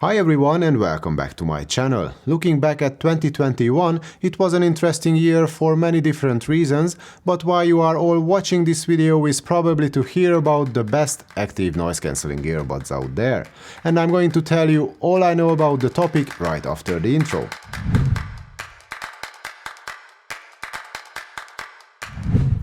Hi everyone and welcome back to my channel. Looking back at 2021, it was an interesting year for many different reasons, but why you are all watching this video is probably to hear about the best active noise cancelling earbuds out there. And I'm going to tell you all I know about the topic right after the intro.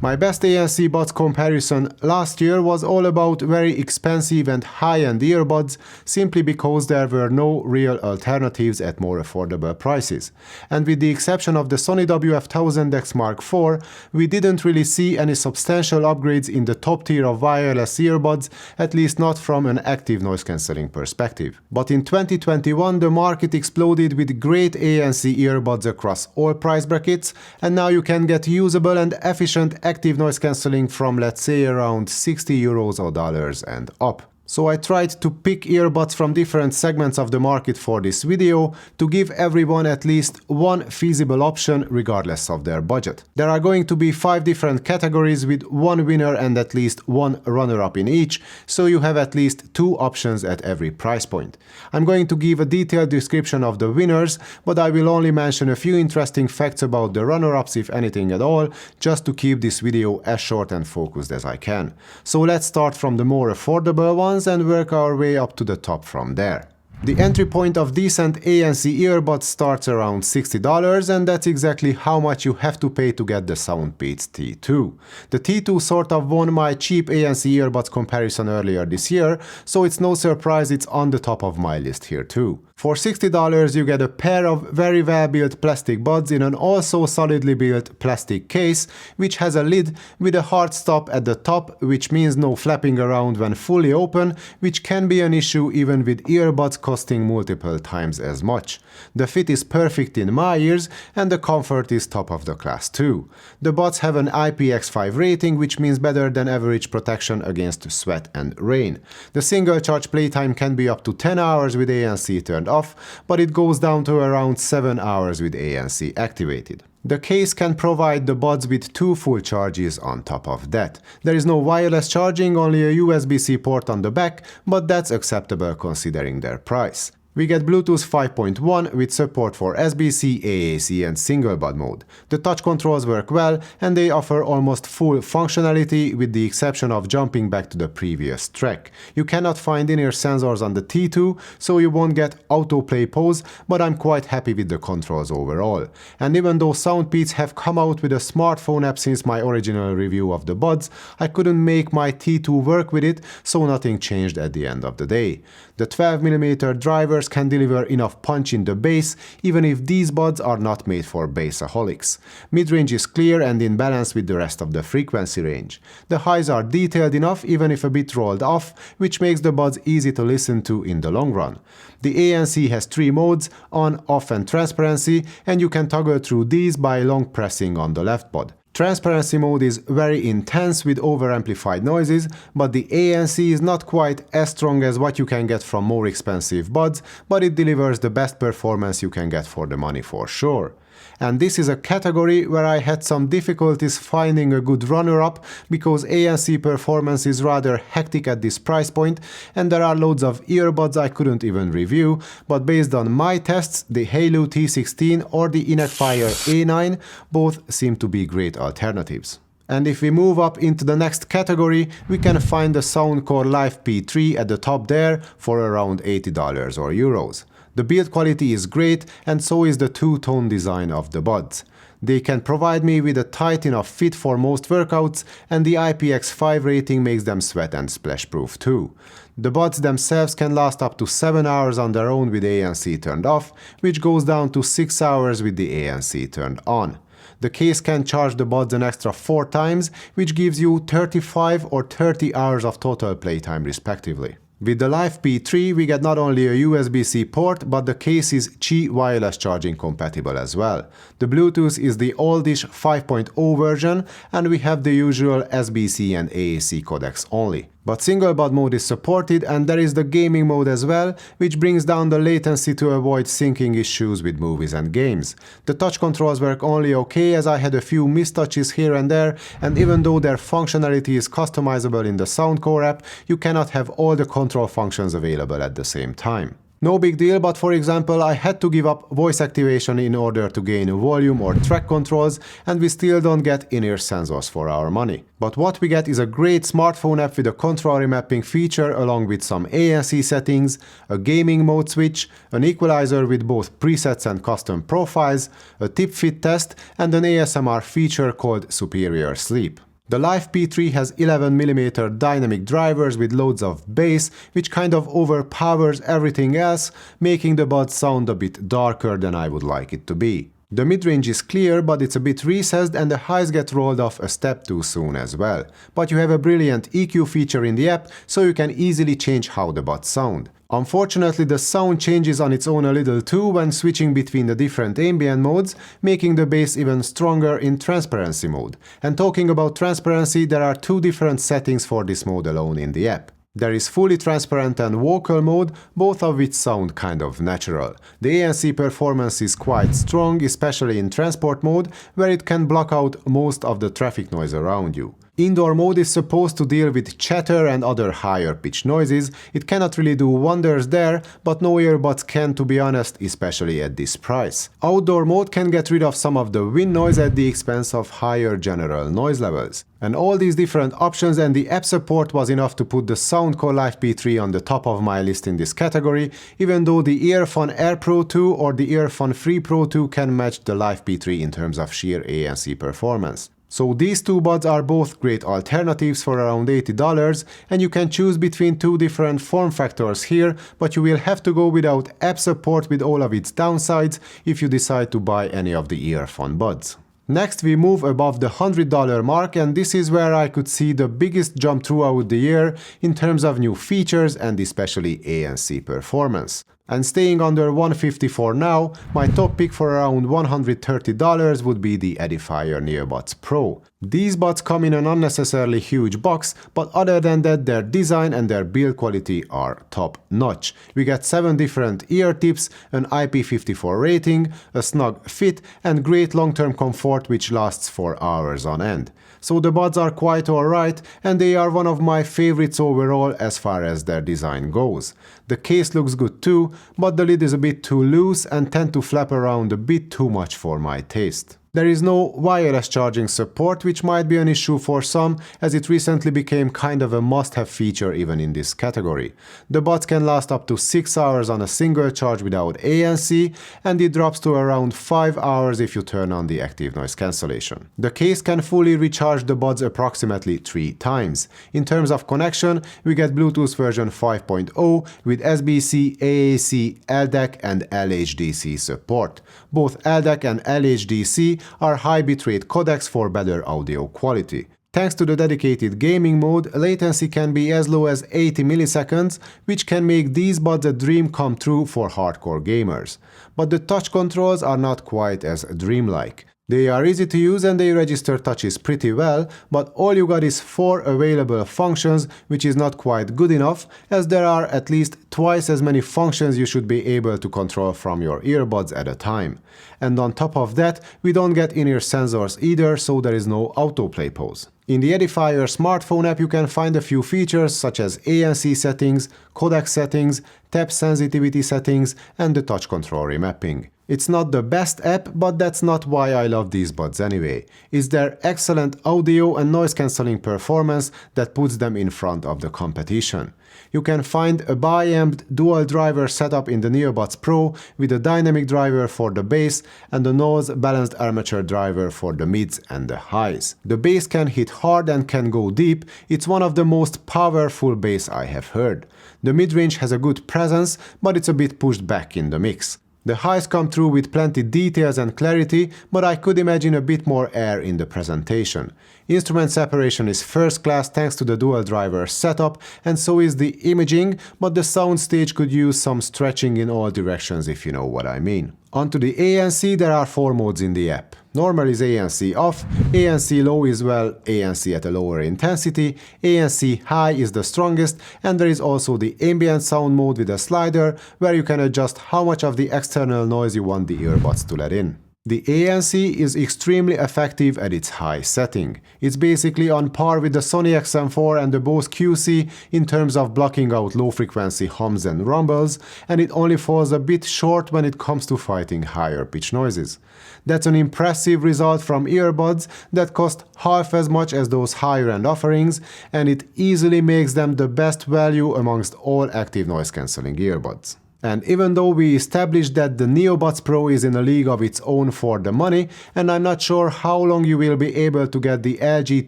My best ANC buds comparison last year was all about very expensive and high-end earbuds simply because there were no real alternatives at more affordable prices. And with the exception of the Sony WF-1000X Mark IV, we didn't really see any substantial upgrades in the top tier of wireless earbuds, at least not from an active noise cancelling perspective. But in 2021 the market exploded with great ANC earbuds across all price brackets, and now you can get usable and efficient active noise cancelling from, let's say, around 60 euros or dollars and up. So I tried to pick earbuds from different segments of the market for this video to give everyone at least one feasible option regardless of their budget. There are going to be 5 different categories with one winner and at least one runner-up in each, so you have at least 2 options at every price point. I'm going to give a detailed description of the winners, but I will only mention a few interesting facts about the runner-ups, if anything at all, just to keep this video as short and focused as I can. So let's start from the more affordable ones and work our way up to the top from there. The entry point of decent ANC earbuds starts around $60, and that's exactly how much you have to pay to get the Soundpeats T2. The T2 sort of won my cheap ANC earbuds comparison earlier this year, so it's no surprise it's on the top of my list here too. For $60 you get a pair of very well built plastic buds in an also solidly built plastic case, which has a lid with a hard stop at the top, which means no flapping around when fully open, which can be an issue even with earbuds costing multiple times as much. The fit is perfect in my ears and the comfort is top of the class too. The buds have an IPX5 rating, which means better than average protection against sweat and rain. The single charge playtime can be up to 10 hours with ANC turned off, but it goes down to around 7 hours with ANC activated. The case can provide the buds with 2 full charges on top of that. There is no wireless charging, only a USB-C port on the back, but that's acceptable considering their price. We get Bluetooth 5.1 with support for SBC, AAC and single bud mode. The touch controls work well and they offer almost full functionality with the exception of jumping back to the previous track. You cannot find in-ear sensors on the T2, so you won't get autoplay pause, but I'm quite happy with the controls overall. And even though Soundpeats have come out with a smartphone app since my original review of the buds, I couldn't make my T2 work with it, so nothing changed at the end of the day. The 12mm drivers can deliver enough punch in the bass, even if these buds are not made for bassaholics. Mid-range is clear and in balance with the rest of the frequency range. The highs are detailed enough, even if a bit rolled off, which makes the buds easy to listen to in the long run. The ANC has 3 modes, on, off and transparency, and you can toggle through these by long pressing on the left bud. Transparency mode is very intense with over-amplified noises, but the ANC is not quite as strong as what you can get from more expensive buds, but it delivers the best performance you can get for the money for sure. And this is a category where I had some difficulties finding a good runner-up because ANC performance is rather hectic at this price point and there are loads of earbuds I couldn't even review, but based on my tests, the Halo T16 or the Inetfire A9 both seem to be great alternatives. And if we move up into the next category, we can find the Soundcore Live P3 at the top there for around $80 or euros. The build quality is great and so is the two-tone design of the buds. They can provide me with a tight enough fit for most workouts and the IPX5 rating makes them sweat and splash proof too. The buds themselves can last up to 7 hours on their own with ANC turned off, which goes down to 6 hours with the ANC turned on. The case can charge the buds an extra 4 times, which gives you 35 or 30 hours of total playtime respectively. With the Live P3 we get not only a USB-C port, but the case is Qi wireless charging compatible as well. The Bluetooth is the oldish 5.0 version and we have the usual SBC and AAC codecs only. But single bud mode is supported and there is the gaming mode as well, which brings down the latency to avoid syncing issues with movies and games. The touch controls work only okay as I had a few mistouches here and there, and even though their functionality is customizable in the Soundcore app, you cannot have all the control functions available at the same time. No big deal, but for example, I had to give up voice activation in order to gain volume or track controls, and we still don't get in-ear sensors for our money. But what we get is a great smartphone app with a control remapping feature along with some ANC settings, a gaming mode switch, an equalizer with both presets and custom profiles, a tip fit test, and an ASMR feature called Superior Sleep. The Live P3 has 11mm dynamic drivers with loads of bass, which kind of overpowers everything else, making the buds sound a bit darker than I would like it to be. The mid-range is clear, but it's a bit recessed and the highs get rolled off a step too soon as well. But you have a brilliant EQ feature in the app, so you can easily change how the buds sound. Unfortunately, the sound changes on its own a little too when switching between the different ambient modes, making the bass even stronger in transparency mode. And talking about transparency, there are two different settings for this mode alone in the app. There is fully transparent and vocal mode, both of which sound kind of natural. The ANC performance is quite strong, especially in transport mode, where it can block out most of the traffic noise around you. Indoor mode is supposed to deal with chatter and other higher pitch noises. It cannot really do wonders there, but no earbuds can, to be honest, especially at this price. Outdoor mode can get rid of some of the wind noise at the expense of higher general noise levels. And all these different options and the app support was enough to put the Soundcore Live P3 on the top of my list in this category, even though the Earphone Air Pro 2 or the Earphone Free Pro 2 can match the Live P3 in terms of sheer ANC performance. So these two buds are both great alternatives for around $80, and you can choose between two different form factors here, but you will have to go without app support with all of its downsides if you decide to buy any of the earphone buds. Next we move above the $100 mark, and this is where I could see the biggest jump throughout the year in terms of new features and especially ANC performance. And staying under $150 for now, my top pick for around $130 would be the Edifier Nearbuds Pro. These buds come in an unnecessarily huge box, but other than that, their design and their build quality are top notch. We get 7 different ear tips, an IP54 rating, a snug fit, and great long-term comfort which lasts for hours on end. So the buds are quite alright, and they are one of my favorites overall as far as their design goes. The case looks good too, but the lid is a bit too loose and tend to flap around a bit too much for my taste. There is no wireless charging support, which might be an issue for some, as it recently became kind of a must-have feature even in this category. The buds can last up to 6 hours on a single charge without ANC, and it drops to around 5 hours if you turn on the active noise cancellation. The case can fully recharge the buds approximately 3 times. In terms of connection, we get Bluetooth version 5.0 with SBC, AAC, LDAC and LHDC support. Both LDAC and LHDC are high bitrate codecs for better audio quality. Thanks to the dedicated gaming mode, latency can be as low as 80 milliseconds, which can make these buds a dream come true for hardcore gamers. But the touch controls are not quite as dreamlike. They are easy to use and they register touches pretty well, but all you got is 4 available functions, which is not quite good enough, as there are at least twice as many functions you should be able to control from your earbuds at a time. And on top of that, we don't get in-ear sensors either, so there is no autoplay pause. In the Edifier smartphone app, you can find a few features such as ANC settings, codec settings, tap sensitivity settings, and the touch control remapping. It's not the best app, but that's not why I love these buds anyway. It's their excellent audio and noise cancelling performance that puts them in front of the competition. You can find a bi-amped dual driver setup in the Nearbuds Pro with a dynamic driver for the bass and a noise balanced armature driver for the mids and the highs. The bass can hit hard and can go deep. It's one of the most powerful bass I have heard. The mid-range has a good presence, but it's a bit pushed back in the mix. The highs come through with plenty details and clarity, but I could imagine a bit more air in the presentation. Instrument separation is first class thanks to the dual driver setup, and so is the imaging, but the soundstage could use some stretching in all directions if you know what I mean. Onto the ANC, there are 4 modes in the app. Normal is ANC off, ANC low is ANC at a lower intensity, ANC high is the strongest, and there is also the ambient sound mode with a slider where you can adjust how much of the external noise you want the earbuds to let in. The ANC is extremely effective at its high setting. It's basically on par with the Sony XM4 and the Bose QC in terms of blocking out low-frequency hums and rumbles, and it only falls a bit short when it comes to fighting higher pitch noises. That's an impressive result from earbuds that cost half as much as those higher-end offerings, and it easily makes them the best value amongst all active noise-cancelling earbuds. And even though we established that the Neobuds Pro is in a league of its own for the money, and I'm not sure how long you will be able to get the LG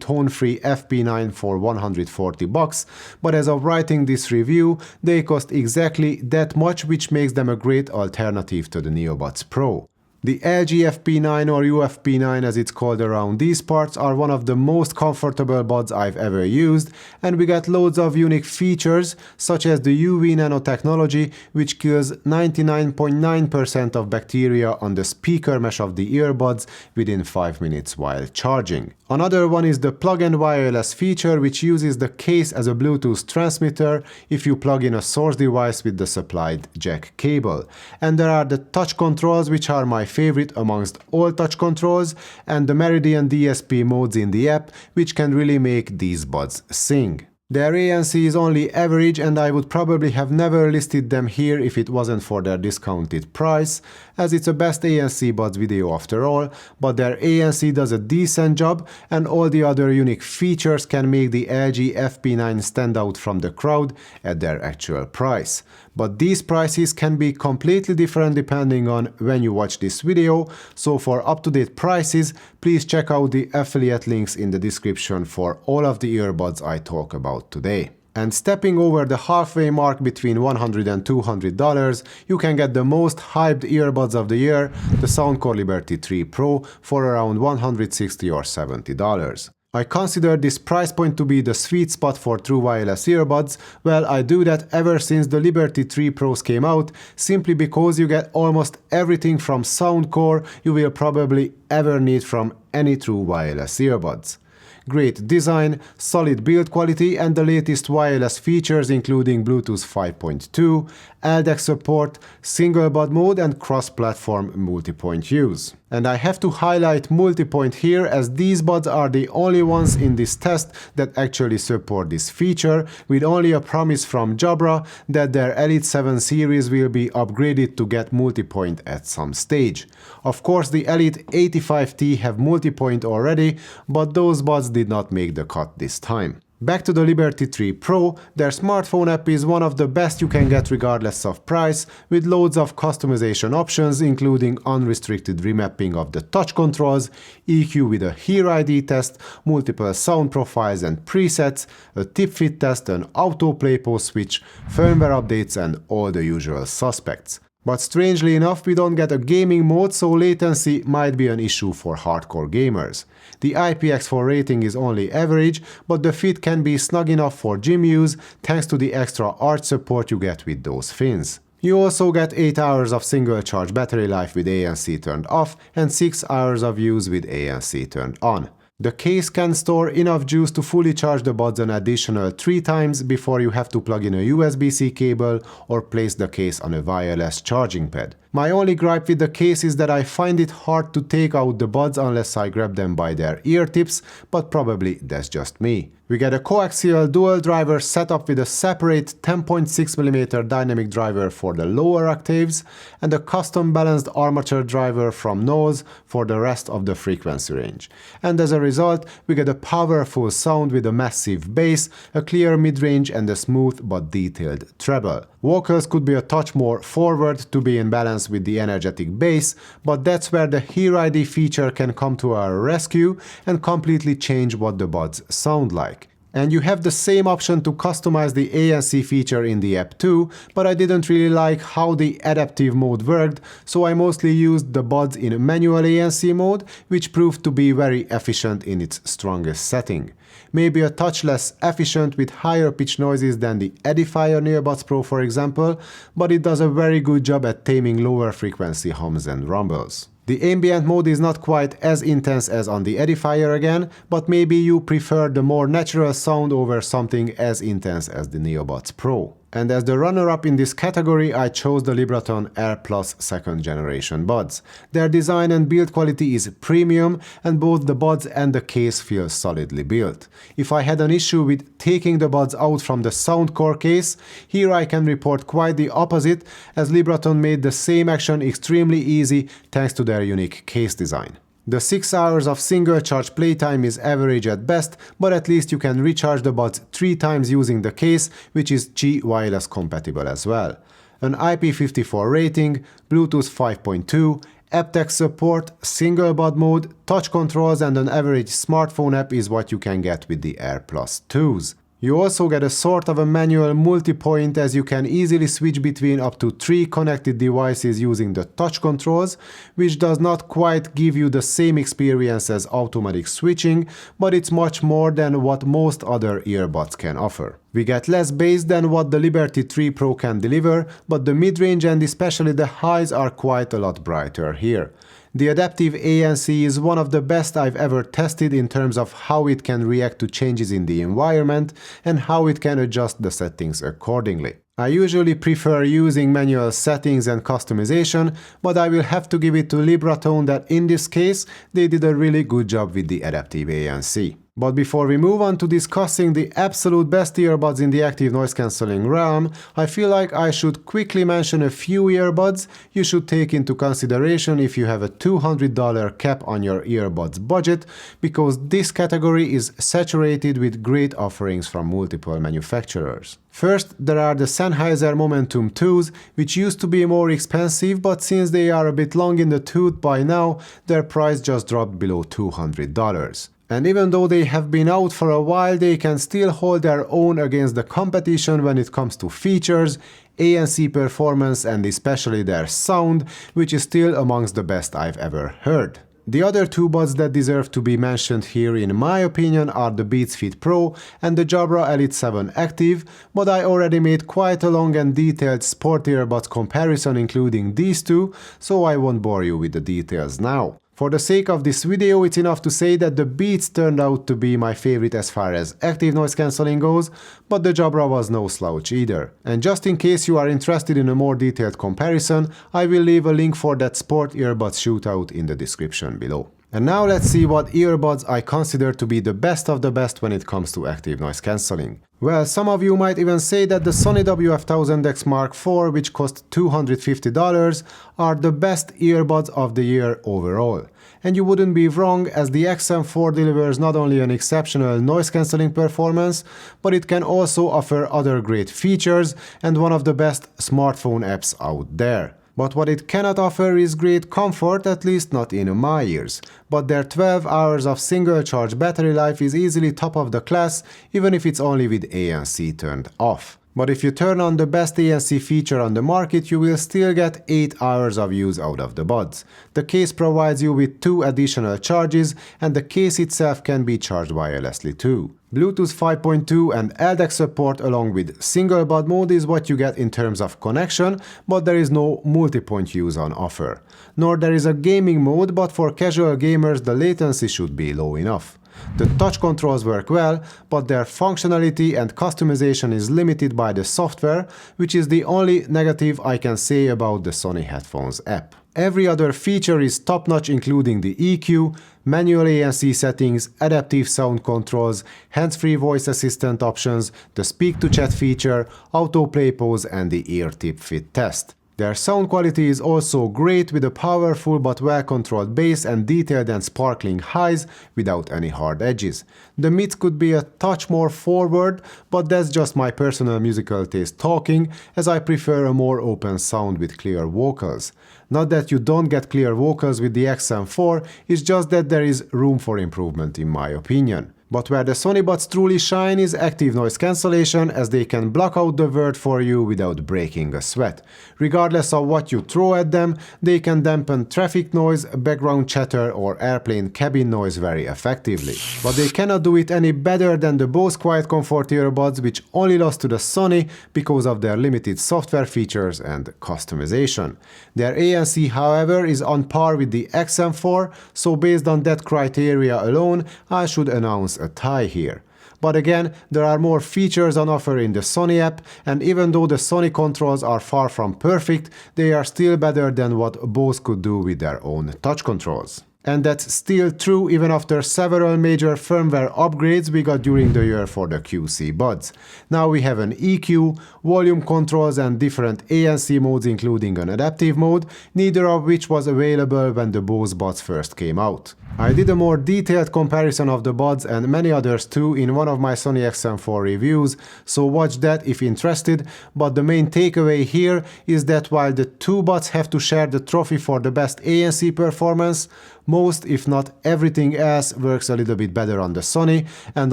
tone-free FP9 for $140, but as of writing this review, they cost exactly that much, which makes them a great alternative to the Neobuds Pro. The LG FP9 or UFP9 as it's called around these parts are one of the most comfortable buds I've ever used, and we get loads of unique features such as the UV nanotechnology, which kills 99.9% of bacteria on the speaker mesh of the earbuds within 5 minutes while charging. Another one is the plug-and wireless feature, which uses the case as a Bluetooth transmitter if you plug in a source device with the supplied jack cable. And there are the touch controls, which are my favorite amongst all touch controls, and the Meridian DSP modes in the app, which can really make these buds sing. Their ANC is only average, and I would probably have never listed them here if it wasn't for their discounted price, as it's a best ANC buds video after all, but their ANC does a decent job, and all the other unique features can make the LG FP9 stand out from the crowd at their actual price. But these prices can be completely different depending on when you watch this video, so for up-to-date prices, please check out the affiliate links in the description for all of the earbuds I talk about today. And stepping over the halfway mark between $100 and $200, you can get the most hyped earbuds of the year, the Soundcore Liberty 3 Pro, for around $160 or $70. I consider this price point to be the sweet spot for true wireless earbuds. Well, I do that ever since the Liberty 3 Pros came out, simply because you get almost everything from Soundcore you will probably ever need from any true wireless earbuds. Great design, solid build quality, and the latest wireless features including Bluetooth 5.2, LDAC support, single bud mode, and cross-platform multi-point use. And I have to highlight multi-point here, as these buds are the only ones in this test that actually support this feature, with only a promise from Jabra that their Elite 7 series will be upgraded to get multi-point at some stage. Of course, the Elite 85T have multi-point already, but those buds did not make the cut this time. Back to the Liberty 3 Pro, their smartphone app is one of the best you can get regardless of price, with loads of customization options including unrestricted remapping of the touch controls, EQ with a Hear ID test, multiple sound profiles and presets, a tip fit test, an autoplay pause switch, firmware updates, and all the usual suspects. But strangely enough, we don't get a gaming mode, so latency might be an issue for hardcore gamers. The IPX4 rating is only average, but the fit can be snug enough for gym use thanks to the extra arch support you get with those fins. You also get 8 hours of single charge battery life with ANC turned off and 6 hours of use with ANC turned on. The case can store enough juice to fully charge the buds an additional 3 times before you have to plug in a USB-C cable or place the case on a wireless charging pad. My only gripe with the case is that I find it hard to take out the buds unless I grab them by their ear tips, but probably that's just me. We get a coaxial dual driver setup with a separate 10.6mm dynamic driver for the lower octaves and a custom balanced armature driver from Knowles for the rest of the frequency range. And as a result, we get a powerful sound with a massive bass, a clear mid-range, and a smooth but detailed treble. Vocals could be a touch more forward to be in balance with the energetic bass, but that's where the Hear ID feature can come to our rescue and completely change what the buds sound like. And you have the same option to customize the ANC feature in the app too, but I didn't really like how the adaptive mode worked, so I mostly used the buds in manual ANC mode, which proved to be very efficient in its strongest setting. Maybe a touch less efficient with higher pitch noises than the Edifier Earbuds Pro, for example, but it does a very good job at taming lower frequency hums and rumbles. The ambient mode is not quite as intense as on the Edifier again, but maybe you prefer the more natural sound over something as intense as the Neobuds Pro. And as the runner-up in this category, I chose the Liberaton Air Plus 2nd generation buds. Their design and build quality is premium, and both the buds and the case feel solidly built. If I had an issue with taking the buds out from the Soundcore case, here I can report quite the opposite, as Liberaton made the same action extremely easy thanks to their unique case design. The 6 hours of single charge playtime is average at best, but at least you can recharge the buds 3 times using the case, which is Qi wireless compatible as well. An IP54 rating, Bluetooth 5.2, aptX support, single bud mode, touch controls and an average smartphone app is what you can get with the Air Plus 2s. You also get a sort of a manual multi-point, as you can easily switch between up to 3 connected devices using the touch controls, which does not quite give you the same experience as automatic switching, but it's much more than what most other earbuds can offer. We get less bass than what the Liberty 3 Pro can deliver, but the mid-range and especially the highs are quite a lot brighter here. The adaptive ANC is one of the best I've ever tested in terms of how it can react to changes in the environment and how it can adjust the settings accordingly. I usually prefer using manual settings and customization, but I will have to give it to Liberaton that in this case they did a really good job with the adaptive ANC. But before we move on to discussing the absolute best earbuds in the active noise cancelling realm, I feel like I should quickly mention a few earbuds you should take into consideration if you have a $200 cap on your earbuds budget, because this category is saturated with great offerings from multiple manufacturers. First, there are the Sennheiser Momentum 2s, which used to be more expensive, but since they are a bit long in the tooth by now, their price just dropped below $200. And even though they have been out for a while, they can still hold their own against the competition when it comes to features, ANC performance and especially their sound, which is still amongst the best I've ever heard. The other 2 buds that deserve to be mentioned here in my opinion are the Beats Fit Pro and the Jabra Elite 7 Active, but I already made quite a long and detailed sport earbuds comparison including these 2, so I won't bore you with the details now. For the sake of this video, it's enough to say that the Beats turned out to be my favorite as far as active noise cancelling goes, but the Jabra was no slouch either. And just in case you are interested in a more detailed comparison, I will leave a link for that sport earbuds shootout in the description below. And now let's see what earbuds I consider to be the best of the best when it comes to active noise cancelling. Well, some of you might even say that the Sony WF-1000X Mark IV, which cost $250, are the best earbuds of the year overall. And you wouldn't be wrong, as the XM4 delivers not only an exceptional noise cancelling performance, but it can also offer other great features and one of the best smartphone apps out there. But what it cannot offer is great comfort, at least not in my ears. But their 12 hours of single charge battery life is easily top of the class, even if it's only with ANC turned off. But if you turn on the best ANC feature on the market, you will still get 8 hours of use out of the buds. The case provides you with 2 additional charges, and the case itself can be charged wirelessly too. Bluetooth 5.2 and LDAC support along with single bud mode is what you get in terms of connection, but there is no multi-point use on offer. Nor there is a gaming mode, but for casual gamers the latency should be low enough. The touch controls work well, but their functionality and customization is limited by the software, which is the only negative I can say about the Sony Headphones app. Every other feature is top-notch, including the EQ, manual ANC settings, adaptive sound controls, hands-free voice assistant options, the speak-to-chat feature, autoplay pause and the ear tip fit test. Their sound quality is also great, with a powerful but well-controlled bass and detailed and sparkling highs without any hard edges. The mids could be a touch more forward, but that's just my personal musical taste talking, as I prefer a more open sound with clear vocals. Not that you don't get clear vocals with the XM4, it's just that there is room for improvement in my opinion. But where the Sony buds truly shine is active noise cancellation, as they can block out the word for you without breaking a sweat. Regardless of what you throw at them, they can dampen traffic noise, background chatter or airplane cabin noise very effectively. But they cannot do it any better than the Bose Quiet Comfort earbuds, which only lost to the Sony because of their limited software features and customization. Their ANC, however, is on par with the XM4, so based on that criteria alone, I should announce a tie here. But again, there are more features on offer in the Sony app, and even though the Sony controls are far from perfect, they are still better than what Bose could do with their own touch controls. And that's still true even after several major firmware upgrades we got during the year for the QC buds. Now we have an EQ, volume controls and different ANC modes including an adaptive mode, neither of which was available when the Bose buds first came out. I did a more detailed comparison of the buds and many others too in one of my Sony XM4 reviews, so watch that if interested, but the main takeaway here is that while the two buds have to share the trophy for the best ANC performance, most if not everything else works a little bit better on the Sony, and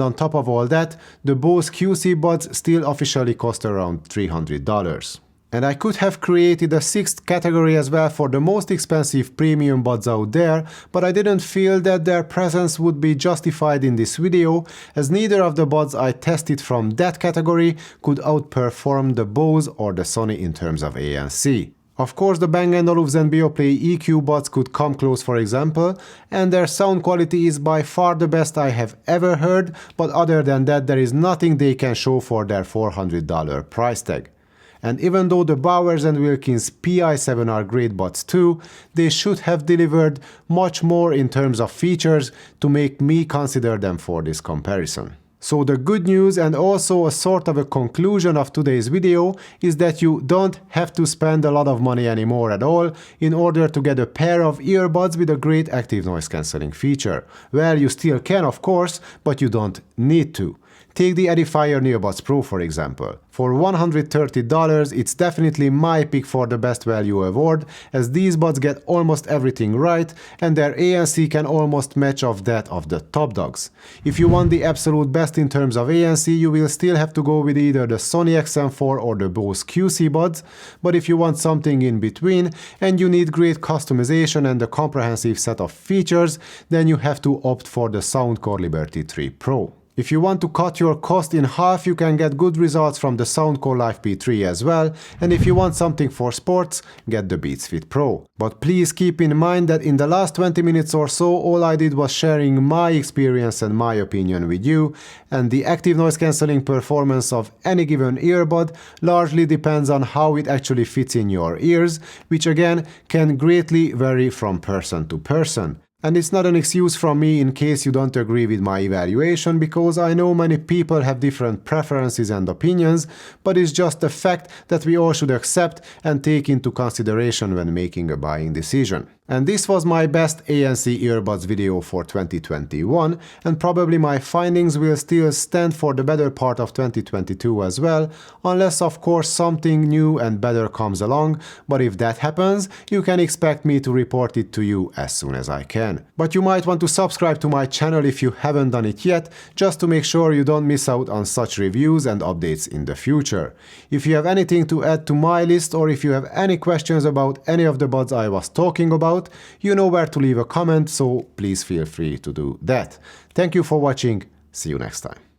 on top of all that, the Bose QC buds still officially cost around $300. And I could have created a sixth category as well for the most expensive premium buds out there, but I didn't feel that their presence would be justified in this video, as neither of the buds I tested from that category could outperform the Bose or the Sony in terms of ANC. Of course, the Bang & Olufsen Beoplay EQ buds could come close, for example, and their sound quality is by far the best I have ever heard, but other than that there is nothing they can show for their $400 price tag. And even though the Bowers & Wilkins PI7 are great buds too, they should have delivered much more in terms of features to make me consider them for this comparison. So the good news and also a sort of a conclusion of today's video is that you don't have to spend a lot of money anymore at all in order to get a pair of earbuds with a great active noise cancelling feature. Well, you still can of course, but you don't need to. Take the Edifier Neobuds Pro for example. For $130, it's definitely my pick for the best value award, as these buds get almost everything right and their ANC can almost match off that of the top dogs. If you want the absolute best in terms of ANC, you will still have to go with either the Sony XM4 or the Bose QC buds, but if you want something in between and you need great customization and a comprehensive set of features, then you have to opt for the Soundcore Liberty 3 Pro. If you want to cut your cost in half, you can get good results from the Soundcore Live P3 as well, and if you want something for sports, get the Beats Fit Pro. But please keep in mind that in the last 20 minutes or so, all I did was sharing my experience and my opinion with you, and the active noise cancelling performance of any given earbud largely depends on how it actually fits in your ears, which again can greatly vary from person to person. And it's not an excuse from me in case you don't agree with my evaluation, because I know many people have different preferences and opinions, but it's just a fact that we all should accept and take into consideration when making a buying decision. And this was my best ANC earbuds video for 2021, and probably my findings will still stand for the better part of 2022 as well, unless of course something new and better comes along, but if that happens, you can expect me to report it to you as soon as I can. But you might want to subscribe to my channel if you haven't done it yet, just to make sure you don't miss out on such reviews and updates in the future. If you have anything to add to my list, or if you have any questions about any of the buds I was talking about, you know where to leave a comment, so please feel free to do that. Thank you for watching, see you next time.